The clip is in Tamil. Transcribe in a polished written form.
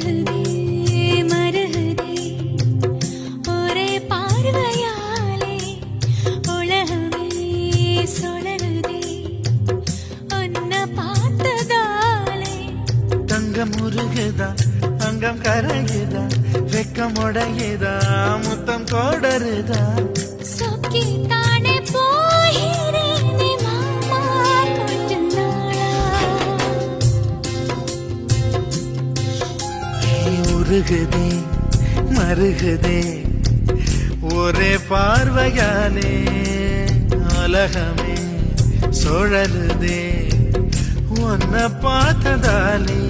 உருகுதே மருகுதே ஒரே பார்வையாலே உலகமே சுழலுதே உன்னை பார்த்ததாலே. தங்கம் உருகுதா அங்கம் கரையுதா வெக்கம் உடையுதா முத்தம் கோடருதா சொக்கி தானே போகிறேனே மாமா கொஞ்ச நாளா. உருகுதே மருகுதே ஒரே பார்வையாலே உலகமே சுழலுதே உன்னை பார்த்ததாலே.